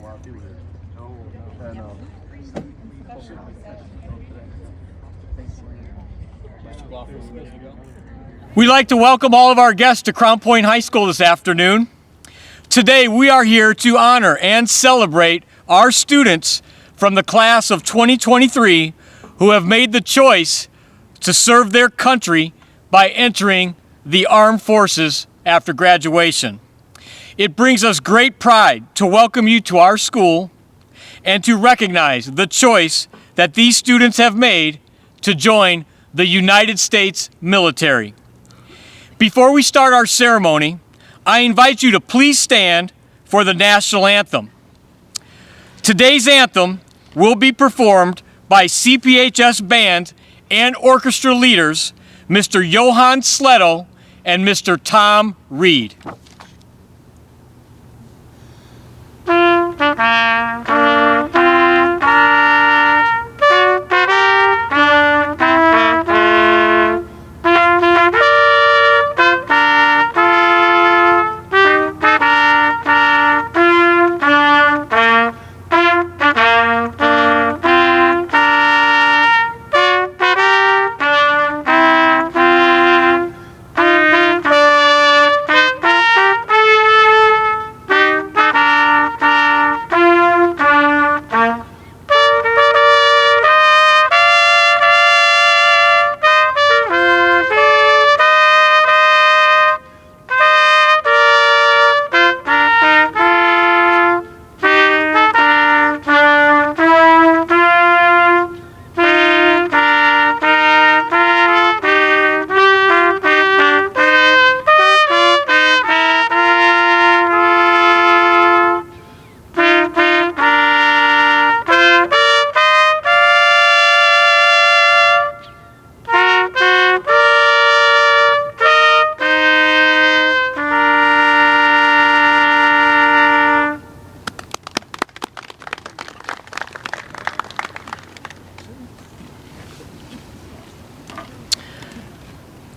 while he was here. And We'd like to welcome all of our guests to Crown Point High School this afternoon. Today we are here to honor and celebrate our students from the class of 2023 who have made the choice to serve their country by entering the armed forces after graduation. It brings us great pride to welcome you to our school and to recognize the choice that these students have made to join the United States military. Before we start our ceremony, I invite you to please stand for the national anthem. Today's anthem will be performed by CPHS band and orchestra leaders, Mr. Johan Sletto and Mr. Tom Reed.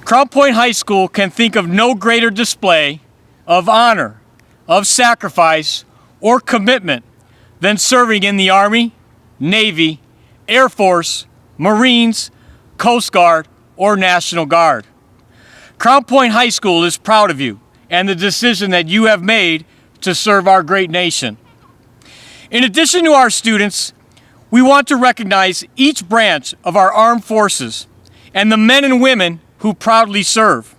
Crown Point High School can think of no greater display of honor, of sacrifice, or commitment than serving in the Army, Navy, Air Force, Marines, Coast Guard, or National Guard. Crown Point High School is proud of you and the decision that you have made to serve our great nation. In addition to our students, we want to recognize each branch of our armed forces and the men and women who proudly serve.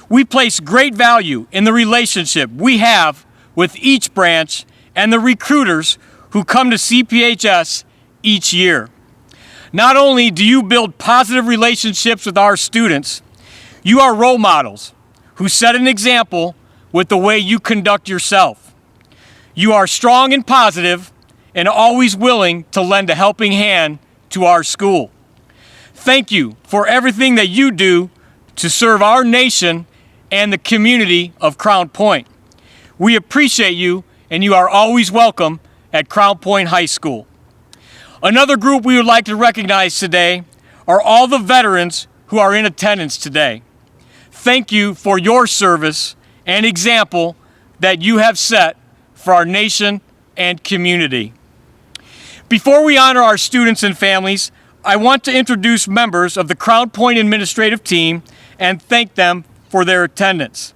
We place great value in the relationship we have with each branch and the recruiters who come to CPHS each year. Not only do you build positive relationships with our students, you are role models who set an example with the way you conduct yourself. You are strong and positive and always willing to lend a helping hand to our school. Thank you for everything that you do to serve our nation and the community of Crown Point. We appreciate you, and you are always welcome at Crown Point High School. Another group we would like to recognize today are all the veterans who are in attendance today. Thank you for your service and example that you have set for our nation and community. Before we honor our students and families, I want to introduce members of the Crown Point administrative team and thank them for their attendance.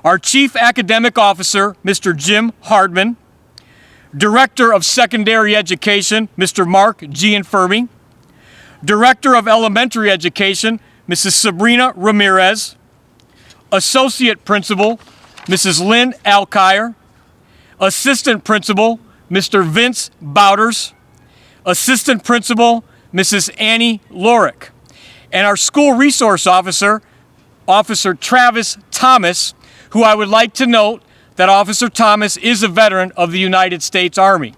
Our Chief Academic Officer, Mr. Jim Hardman, Director of Secondary Education, Mr. Mark Gianfermi, Director of Elementary Education, Mrs. Sabrina Ramirez, Associate Principal, Mrs. Lynn Alkire, Assistant Principal, Mr. Vince Bouders, Assistant Principal, Mrs. Annie Lorick, and our School Resource Officer, Officer Travis Thomas, who I would like to note that Officer Thomas is a veteran of the United States Army.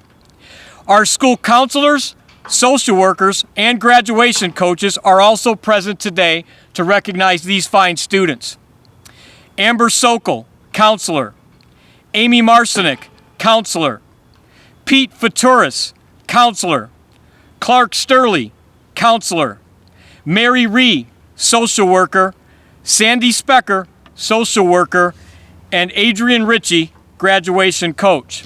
Our school counselors, social workers, and graduation coaches are also present today to recognize these fine students. Amber Sokol, counselor. Amy Marcinik, counselor. Pete Faturis, counselor. Clark Sturley, counselor. Mary Ree, social worker. Sandy Specker, social worker. And Adrian Ritchie, graduation coach.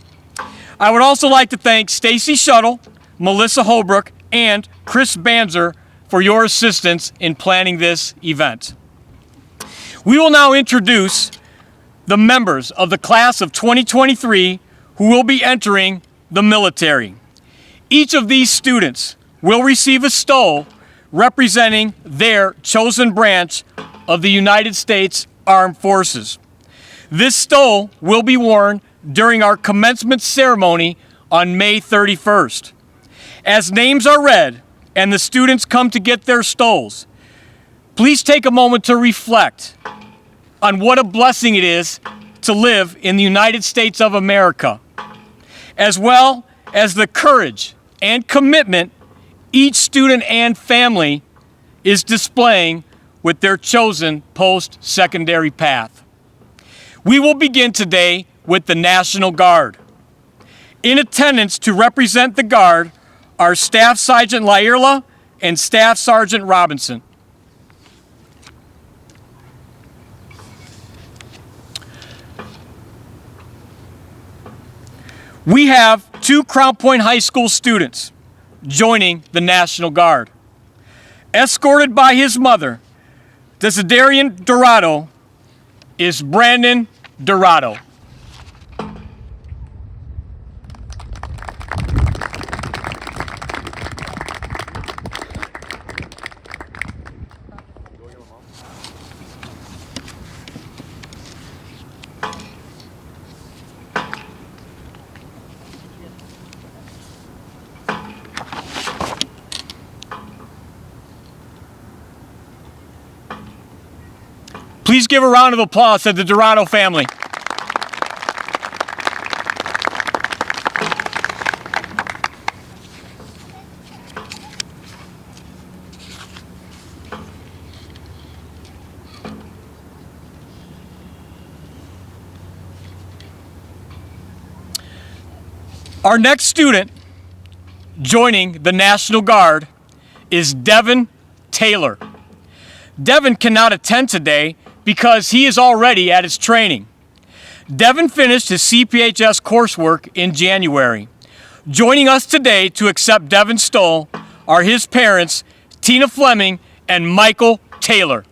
I would also like to thank Stacy Shuttle, Melissa Holbrook, and Chris Banzer for your assistance in planning this event. We will now introduce the members of the class of 2023 who will be entering the military. Each of these students will receive a stole representing their chosen branch of the United States Armed Forces. This stole will be worn during our commencement ceremony on May 31st. As names are read and the students come to get their stoles, please take a moment to reflect on what a blessing it is to live in the United States of America, as well as the courage and commitment each student and family is displaying with their chosen post-secondary path. We will begin today with the National Guard. In attendance to represent the Guard are Staff Sergeant Lairla and Staff Sergeant Robinson. We have two Crown Point High School students joining the National Guard. Escorted by his mother, Desiderian Dorado, is Brandon Dorado. Please give a round of applause to the Dorado family. Our next student joining the National Guard is Devin Taylor. Devin cannot attend today because he is already at his training. Devin finished his CPHS coursework in January. Joining us today to accept Devin's stole are his parents, Tina Fleming and Michael Taylor.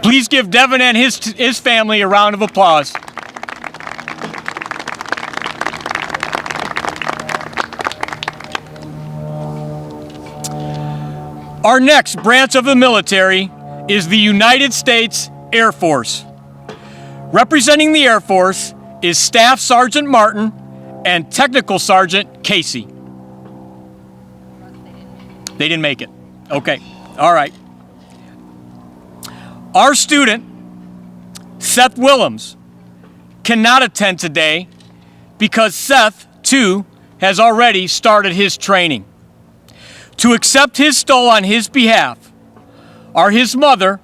Please give Devin and his family a round of applause. Our next branch of the military is the United States Air Force. Representing the Air Force is Staff Sergeant Martin and Technical Sergeant Casey. They didn't make it. Okay. All right. Our student, Seth Willems, cannot attend today because Seth, too, has already started his training. To accept his stole on his behalf are his mother,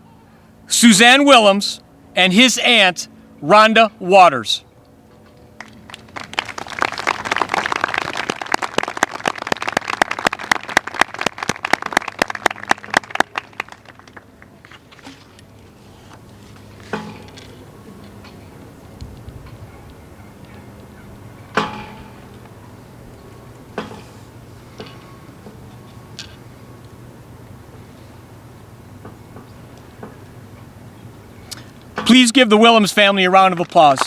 Suzanne Willems, and his aunt, Rhonda Waters. Please give the Willems family a round of applause.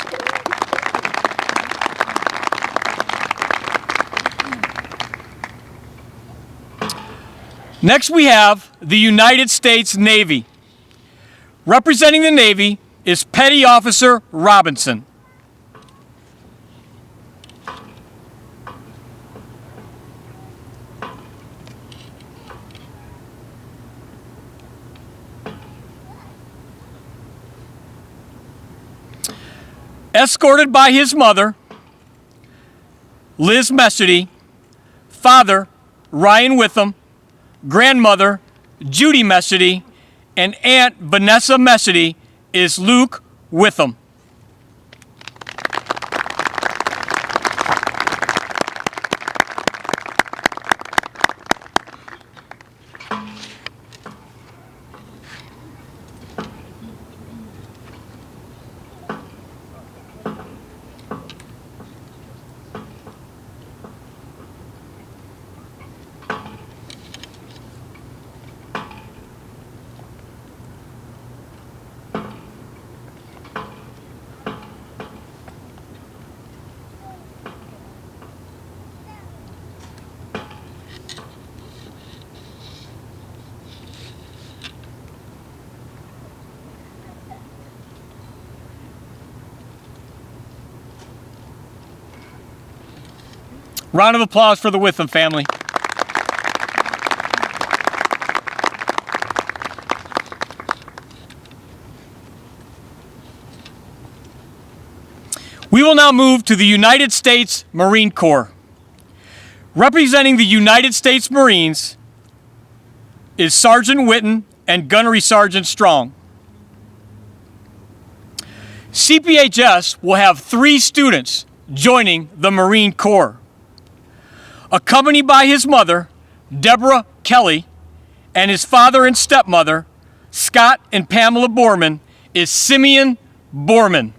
Next we have the United States Navy. Representing the Navy is Petty Officer Robinson. escorted by his mother, Liz Messity, father, Ryan Witham, grandmother, Judy Messity, and Aunt Vanessa Messity, is Luke Witham. Round of applause for the Witham family. We will now move to the United States Marine Corps. Representing the United States Marines is Sergeant Witten and Gunnery Sergeant Strong. CPHS will have 3 students joining the Marine Corps. Accompanied by his mother, Deborah Kelly, and his father and stepmother, Scott and Pamela Borman, is Simeon Borman.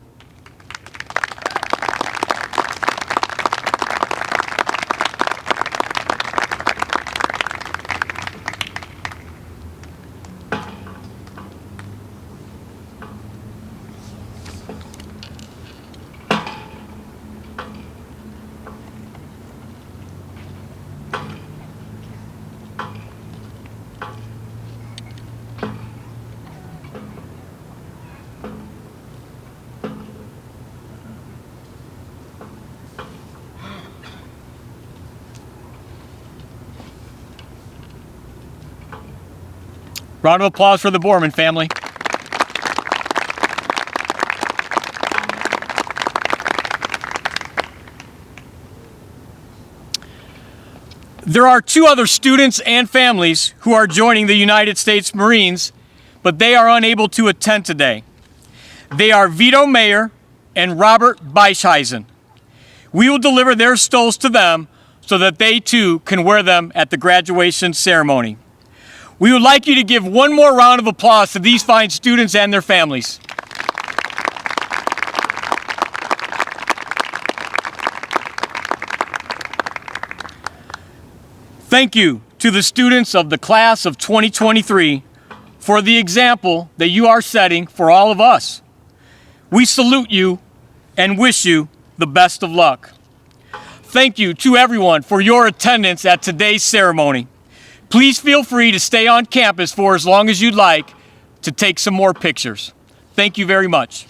Round of applause for the Borman family. There are 2 other students and families who are joining the United States Marines, but they are unable to attend today. They are Vito Mayer and Robert Beisheisen. We will deliver their stoles to them so that they too can wear them at the graduation ceremony. We would like you to give one more round of applause to these fine students and their families. Thank you to the students of the class of 2023 for the example that you are setting for all of us. We salute you and wish you the best of luck. Thank you to everyone for your attendance at today's ceremony. Please feel free to stay on campus for as long as you'd like to take some more pictures. Thank you very much.